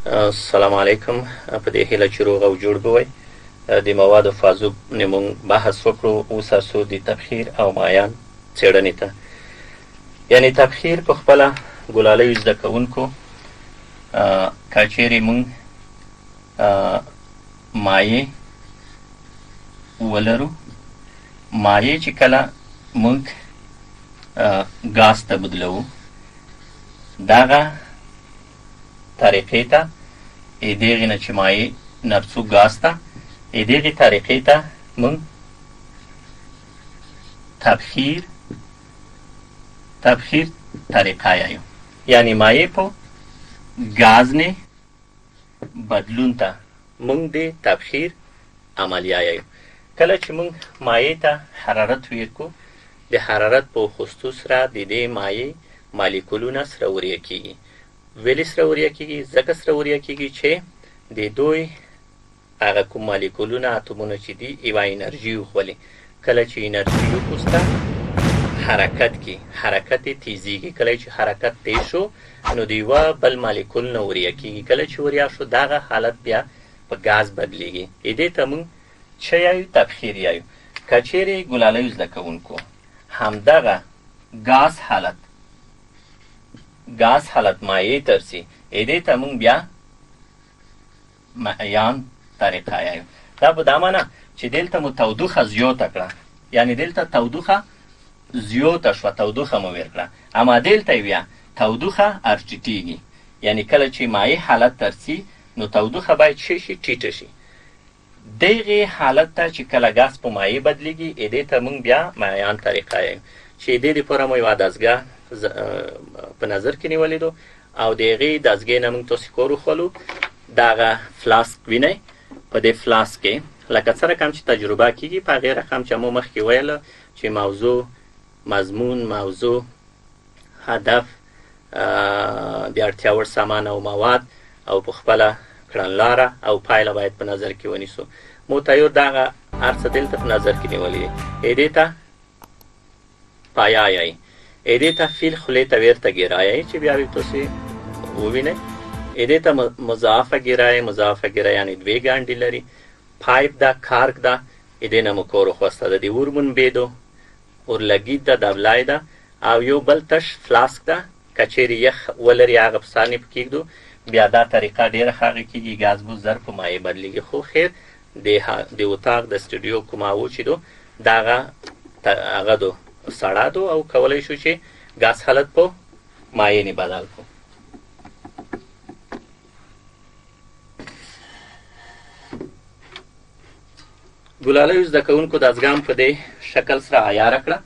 السلام علیکم. په دې هیله چې روغ او جوړ به وئ. د موادو فازو نه مونږ بحث وکړو. اوس اسو د تبخیر او مایان څېړنې ته، یعنې تبخیر په خپله ګلالیو زده کوونکو که چیرې مونږ مایع ولرو، مایع چې کله مونږ ګاز ته بدلوو، دغه طریقې ته دغې نه چې مایع نرڅو ګاز ته دغې طریقې ته مونږ تبخیر طریقه یایو، یعنی مایع په ګاز نه بدلون ته مونږ د تبخیر عملیه یایو. کله چې مونږ مایع ته حرارت ورکو، د حرارت په اخیستو سره د دې مایع مالیکولونه سره وریا کیږي. ولې سره وریا کیږي؟ ځکه سره وریا کیږي چې د دوی هغه کوم مالیکولونه اتومونه چې دي یوه انرژي وخولي. کله چې انرژي وخوسته حرکت کې حرکت یې تیزیږي. کله چې حرکت تیز شو نو د یوه بل مالیکول نه وریا کیږي. کله چې وریا شو دغه حالت بیا په ګاز بدلیږي. دې ته موږ څه یایو؟ تبخیر یایو. که چیرې ګلالیو زده کوونکو همدغه ګاز حالت مایع ترسي، دې ته موږ بیا مایان طریقه یایو. دا په دا معنه چې دلته مو تودوخه زیاته کړه، یعنی دلته تودوخه زیاته شوه، تودوخه مو ورکړه، اما دلته بیا تودوخه ارټیټیږي. یعنی کله چې مایع حالت ترسي نو تودوخه باید څه شي؟ ټیټه شي. دغې حالت ته چې کله ګاز په مایع بدلیږي، دې ته موږ بیا مایان طریقه یایو. چې دې دپاره مو یوه دستګاه په نظر کې نیولې دو او د هغې دستګاه نه موږ تاسې کار وخولو. دغه فلاسک وینئ، په دې فلاسک کې لکه څه رقم چې تجربه کېږي په هغې رقم چې مو مخکې ویله چې موضوع، مضمون، موضوع، هدف، د اړتیا وړ سامان او مواد او په خپله کړنلاره او پایله باید په نظر کې ونیسو. متعیر دغه هر څه دلته په نظر کې نیولي دي. دې ته پایا یایي، دې ته فیل خولې ته ورته ګیرایه چې بیا وي تاسې ووینئ. دې ته مضاعفه ګیرایه یعنې دوې ګانډې لري. پایپ ده، کارک ده، دې نه مو کار وخوسته ده. د اور منبع اورلګید ده، دبلی ده، او یو بل تش فلاسک ده. که چیرې یخ ولري هغه په سر نه پکېږدو، بیا دا طریقه ډېره ښه هغې کېږي، ګاز به زر په مایع بدلېږي. خو خیر د اتاق د سټوډیو کوم هوا چې دو دغه هغه دو سړه دو او کولی شو چې ګاز حالت په مایع نه بدل کړو. ګلالیو زده کوونکو دستګاه په دې شکل سره عیاره کړه.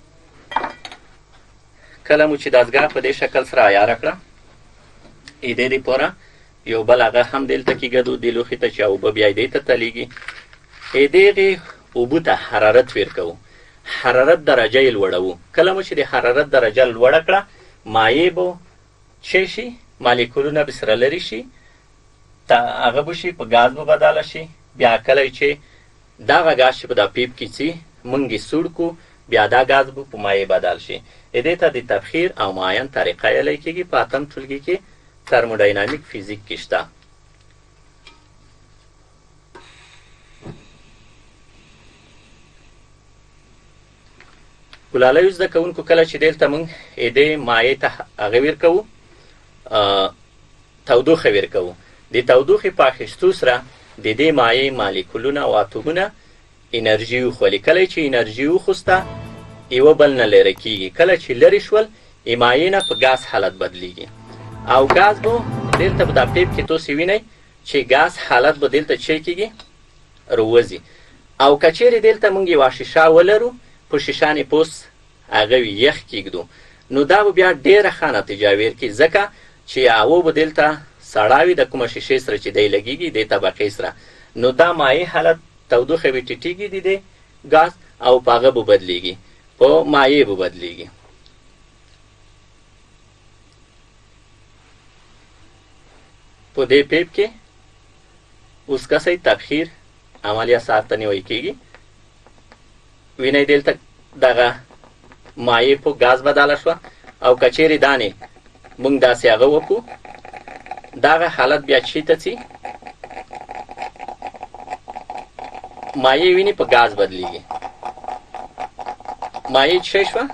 کله مو چې دستګاه په دې شکل سره عیاره کړه، دې دپاره یو بل هغه هم دلته کېږدو دې لوښي ته چې اوبه بیا دې ته تلیږي. دغې اوبو ته حرارت ورکوو، حرارت درجه یې لوړوو. کله مو چې د حرارت درجه لوړه کړه، مایع به څه شي؟ مالیکولونه به سره لرې شي، هغه به شي په ګاز به بدله شي. بیا کله چې دغه ګاز چې په دا پیپ کې ځي موږ یې سوړ کړو، بیا دا ګاز به په مایع بدل شي. دې ته د تبخیر او مایان طریقه ویلی کېږي. په اتم ټولګي کې ترموډینامیک فیزیک کې شته. ګلالیو زده کوونکو کله چې دلته موږ دې مایع ته هغه ورکوو، تودوخه ورکوو. د تودوخې په اخیستو سره د دې مایع مالیکولونه او اتومونه انرژي وخولي. کله چې انرژي وخوسته یوه بل نه لرې کېږي. کله چې لرې شول مایع نه په ګاز حالت بدلیږي او ګاز به دلته په دا پیپ کې تاسې وینئ چې ګاز حالت به دلته څه کېږي؟ روځي. او که چیرې دلته موږ یوه شیشه ولرو، په شیشانې پوست هغه یخ کېږدو، نو دا به بیا ډېره ښه نتیجه ورکړي، ځکه چې هوا به دلته سړه وي د کومه شیشې سره چې دی لګېږي دې طبقې سره، نو دا مایع حالت تودوخه به ټیټېږي د دې ګاز او په هغه به بدلېږي، په مایع به بدلېږي. په دې پیپ کې اوس کسئ تبخیر عملیه سرته نیوی کېږي. وینئ دلته دغه مایع په ګاز بدله شوه او که چیرې دانې موږ داسې هغه وکړو دغه حالت بیا چی ته ځي مایع ویني په ګاز بدلیږي مایع څه شوه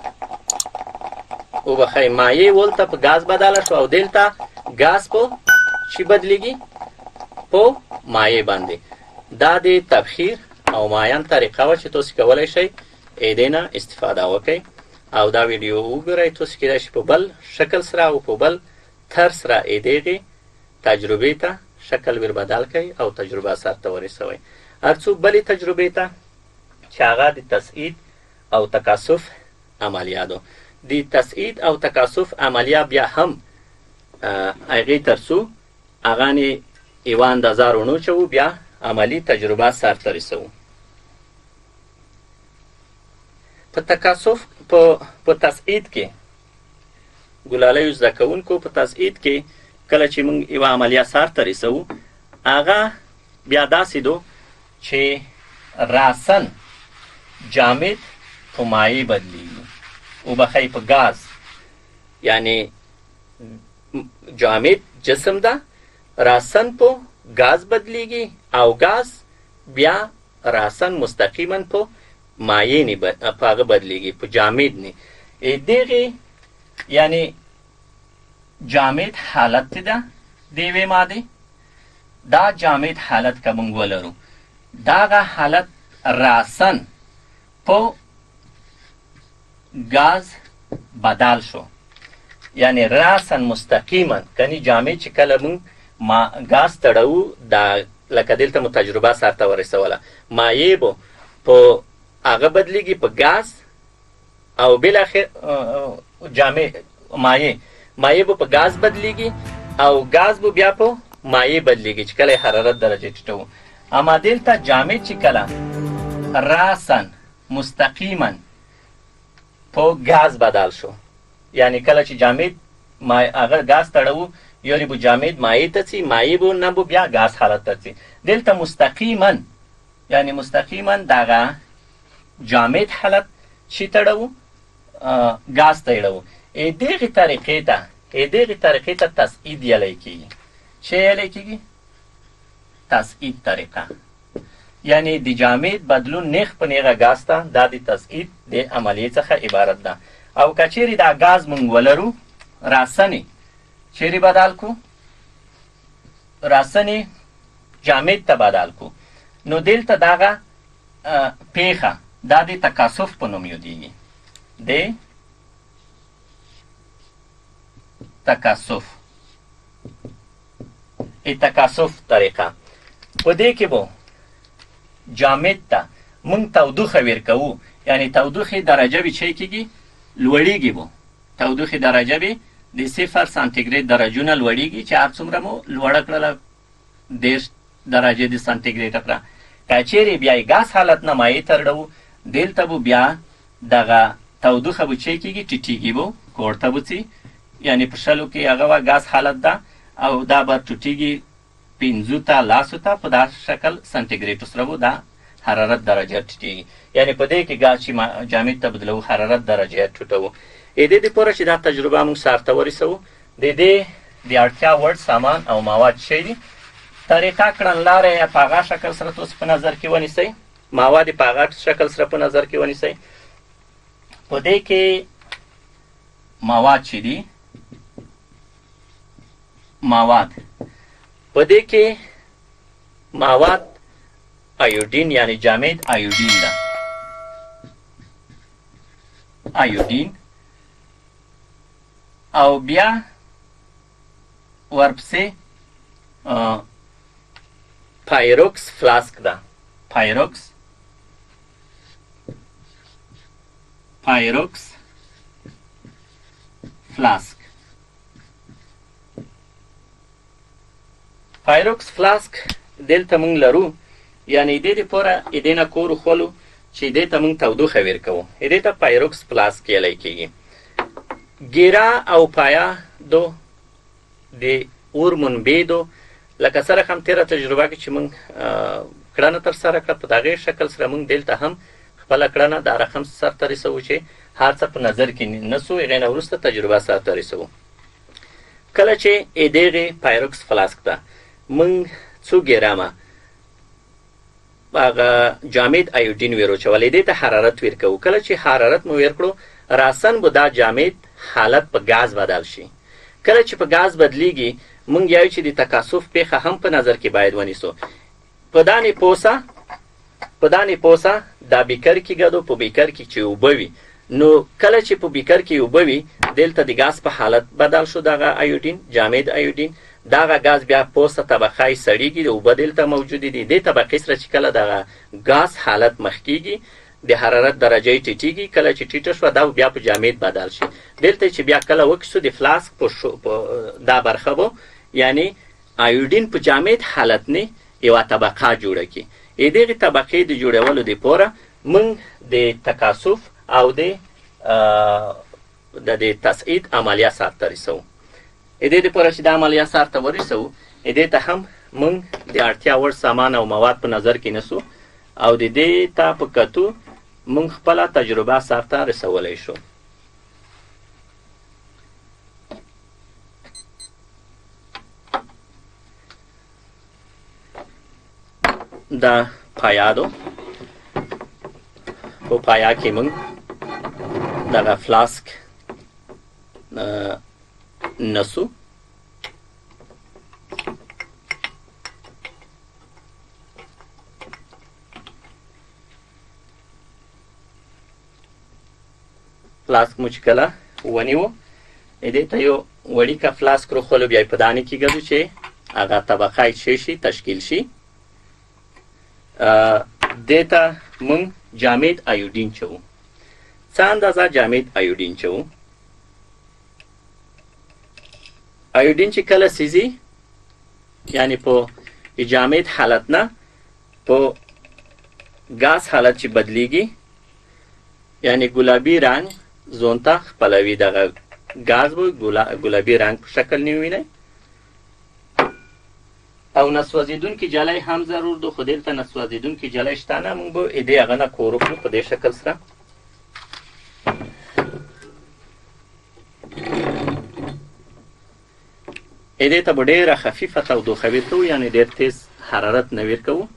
وبخئ مایع ولته په ګاز بدله شو او دلته ګاز په چی بدلیږي په مایع باندې دا د تبخیر او معین طریقه وه چې تاسو کولی شئ دې نه استفاده وکئ او دا ویډیو وګورئ تاسو کیدای شي په بل شکل سره او په بل طرز سره دغې تجربې ته شکل ور بدل کړئ او تجربه سرته ورسوئ هر څو بلې تجربې ته چې هغه د تسعید او تکاثف عملیه ده د تسعید او تکاثف عملیه بیا هم هغې تر څو هغه نه یوه اندازه رونوچوو بیا عملی تجربه سرته رسوو په تکاثف په تسعید کې ګلالیو زده کوونکو په تسعید کې کله چې موږ یوه عملیه سرته رسوو هغه بیا داسې دو چې راسن جامد په مایع بدلیږي وبخئ په ګاز یعنی جامد جسم ده راسن په ګاز بدلیږي او ګاز بیا راسن مستقیما په مایع نه په هغه بدلیږي په جامد نه دغې یعنی جامد حالت ده د یوې مادې دا جامد حالت که موږ ولرو دغه حالت راسن په ګاز بدل شو یعنی راسن مستقیما کنی جامد چې کله موږ ګاز تړو دا لکه دلته مو تجربه سرته ورسوله مایع به په هغه بدلیږي په ګاز او بالاخر جامد مایع به په ګاز بدلیږي او ګاز به بیا په مایع بدلیږي چې کله حرارت درجه ټیټوو اما دلته جامد چې کله راسن مستقیما په ګاز بدل شو یعنی کله چې جامد هغه ګاز تړو یعنی به جامد مایع ته ځي مایع به نه به بیا ګاز حالت ته ځي دلته مستقیما یعنی مستقیما دغه جامد حالت چی تړو ګاز تړو دغې طریقې ته تسعید یلی کیږي چه یلی کیږي تسعید طریقه یعنی د جامد بدلون نیغ په نیغه ګاز ته دا د تسعید د عملیې څخه عبارت ده او که چیرې دا ګاز موږ ولرو راسنې چیرې بدل کو راسنې جامد ته بدل کو نو دلته دغه پیښه دا د تکاثف په نوم یادیږي د تکاثف تکاثف طریقه په دې کې به جامد ته موږ تودوخه ورکوو یعنی تودوخې درجه به چی کېږي لوړیږي به تودوخې درجه به د 0 سانتیګریډ درجونه لوړیږي چې هر څومره مو لوړه کړله 10 درجې د سانتیګریډ کړه که چیرې بیا یې ګاز حالت نه مایع ترړو دلته به بیا دغه تودوخه به چی کېږي ټیټیږي به کورته به ځي یعنی په شلو کې هغه وه ګاز حالت ده او دا به ټوټیږي 5 ته 10 ته په دا شکل سانتیګریډ سره به دا حرارت درجه ټیټیږي یعنی په دې کې ګاز چې جامد ته بدلوو حرارت درجه ټیټوو دې دپاره چې دا تجربه موږ سرته ورسوو د دې د اړتیا وړ سامان او مواد شی دي طریقه کړنلاره یې په هغه شکل سره تاسو په نظر کې ونیسئ مواد په هغه شکل سره په نظر کې ونیسئ په دې کې مواد چې دي مواد په دې کې مواد ایودین یعنی جامد ایودین ده ایودین او بیا ورپسې پایروکس فلاسک ده پایروکس فلاسک پایروکس فلاسک دلته موږ لرو یعنی دې دپاره دې نه کور وخولو چې دې ته موږ تودوخه ورکوو دې ته پایروکس فلاسک یلی کېږي ګیره او پایه دو د اور منبع دو لکه سره هم تیره تجربه کې چې موږ کړنه ترسره کړه په دغې شکل سره موږ دلته هم خپله کړنه د رقم سرته رسوو چې هر څه په نظر کې نه سو هغې نه وروسته تجربه سرته رسوو کله چې دغې پایروکس فلاسک ته موږ څو ګرامه هغه جامد ایوډین ویروچولی دې ته حرارت ورکوو. کله چې حرارت مو ورکړو راسن به دا جامد حالت په ګاز بدل شي. کله چې په ګاز بدلیږي موږ یایو چې د تکاثف پیښه هم په نظر کې باید ونیسو. په دانې پوسه دا بیکر کې ګدو په بیکر کې چې اوبه وي، نو کله چې په بیکر کې اوبه وي دلته د ګاز په حالت بدل شو دغه ایوډین جامد ایوډین. دغه ګاز بیا پوسته طبقه یې سړیږي، د اوبه دلته موجودې دي. دې طبقې سره چې کله دغه ګاز حالت مخ کېږي د حرارت درجه یې ټیټېږي. کله چې ټیټه شوه دا بیا په جامد بدل شي. دلته چې بیا کله وکړو د فلاسک په دا برخه به یعنی ایوډین په جامد حالت نه یوه طبقه جوړه کړي. دغې طبقې د جوړولو دپاره موږ د تکاثف او د تصعید عملیه سرته رسوو. دې دپاره چې دا عملیه سرته ورسوو دې ته هم موږ د اړتیا وړ سامان او مواد په نظر کې نیسو او د دې ته په کتو موږ خپله تجربه سرته رسولی شو. دا پایادو په پایا کې موږ دغه فلاسک نسو. فلاسک مو چې کله ونیو دې ته یو وړیکه فلاسک روخولو بیا یې په دانې کې ګدو چې هغه طبقه یې شي تشکیل شي. دې ته موږ جامد ایوډین چوو. څه اندازه جامد ایوډین چوو. ایوډین چې کله سیزي یعنی په جامد حالت نه په ګاز حالت چې بدلیږي یعنی ګلابي رنګ زون ته خپلوي. دغه ګاز به ګلابي رنګ په شکل نیوینی او نسوځېدونکي جلی هم ضرور ده، خو دلته نسوځېدونکي جلی شته نه. موږ به دې هغه نه کور وکړو په دې شکل سره. دې ته به ډېره خفیفه تودوخه ورکوو یعنې ډېر تیز حرارت نه ورکوو.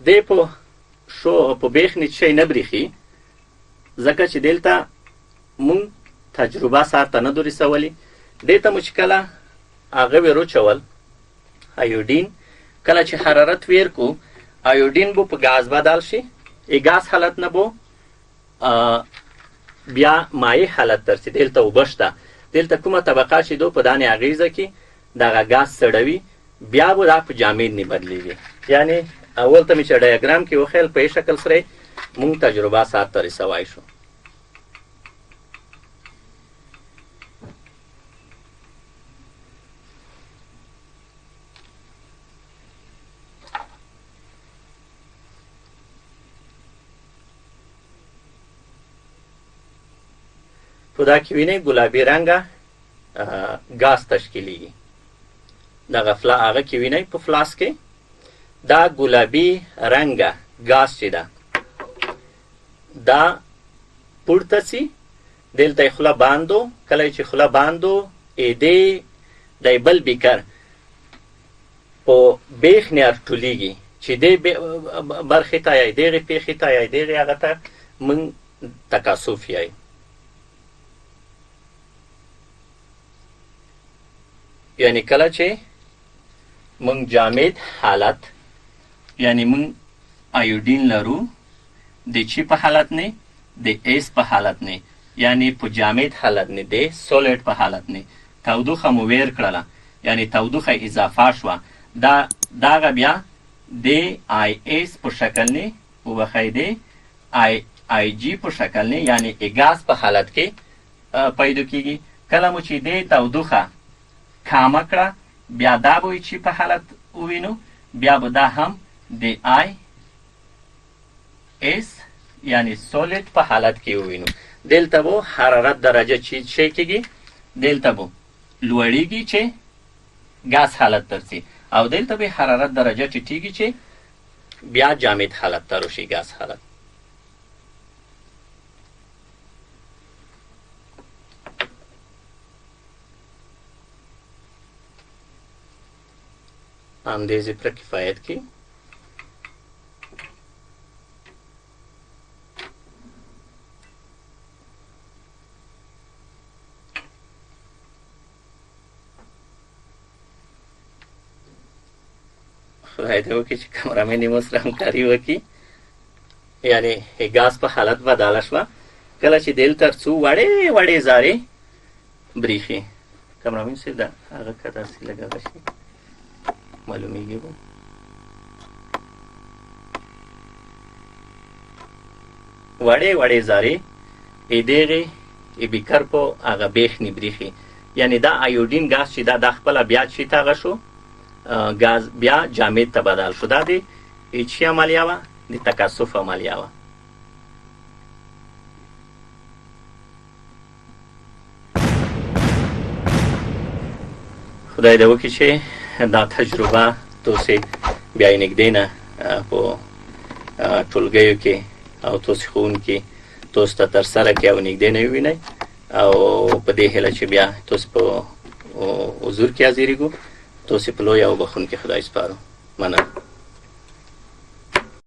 دې په بیخ نه شی نه بریښي ځکه چې دلته مونږ تجربه سرته نه دو رسولي. دې ته مو چې کله هغه وروچول ایوډین کله چې حرارت ویر کو ایوډین به په ګاز بدل شي. ګاز حالت نه به بیا مایع حالت ته رسي. دلته اوبه شته، دلته کومه طبقه چې دو په دانې اغیزه کې دغه ګاز سړوي بیا به دا په جامد نه بدلیږي. یعنی اول ته مې چې ډایاګرام کې وښیل په شکل سره مونږ تجربه سرته رسوای شو. په دا کې وینئ ګلابي رنګه ګاز تشکیلیږي. دغه هغه کې وینئ په فلاس کې دا ګلابي رنګه ګاز چې ده دا پورته سي. دلته یې خوله باندو. کله چې خوله باندو دې دی بل بیکر په بیخ نه راټولیږي چې دې برخې ته یا دغې پیښې ته یا دغې هغه ته موږ تکاثف یایو. یعنی کله چې موږ جامد حالت یعنی موږ ایوډین لرو د چی په حالت نه د ایس په حالت نه یعنی په جامد حالت نه د سولیډ په حالت نه تودوخه مو ویر کړله یعنی تودوخه اضافه شوه. دغه بیا د آی ایس په شکل نه وبخئ د آی جی په شکل نه یعنی ګاز په حالت کې پیدا کیږي. کله مو چې د تودوخه کامه کړه بیا دا به چې په حالت ووینو بیا به دا هم د آی ایس یعنی سولیډ په حالت کې ووینو. دلته به حرارت درجه چې کېږي دلته به لوړیږي چې ګاز حالت ته رسي او دلته به حرارت درجه ټیټیږي چې بیا جامد حالت ته راشي، ګاز حالت. اندازې پر کفایت کې خدای دې وکړي چې کمرامین یې مو سره همکاري وکړي. یعنې ګاز په حالت بدله شوه کله چې دلته څو وړې وړې زارې بریښي. کمرامین صاحب دا هغه که داسې لږ هغه شي معلومیږي به. وړې وړې زارې دغې بیکر په هغه بیخ نه بریښي. یعنې دا ایوډین ګاز چې دا خپله بیا چې هغه شو ګاز بیا جامد ته بدل شو. دا د چی عملیه وه؟ د تکثف عملیه وه. خدای دې وکړي چې دا تجربه تاسې بیا یې نږدې نه په ټولګیو کې او تاسې ښوونکي تاسو ته ترسره کړي او نږدې نه ووینئ، او په دې هیله چې بیا تاسو په حضور کې حاضرېږو. تاسې په لوی او بخښونکي خدای سپارو. مننه.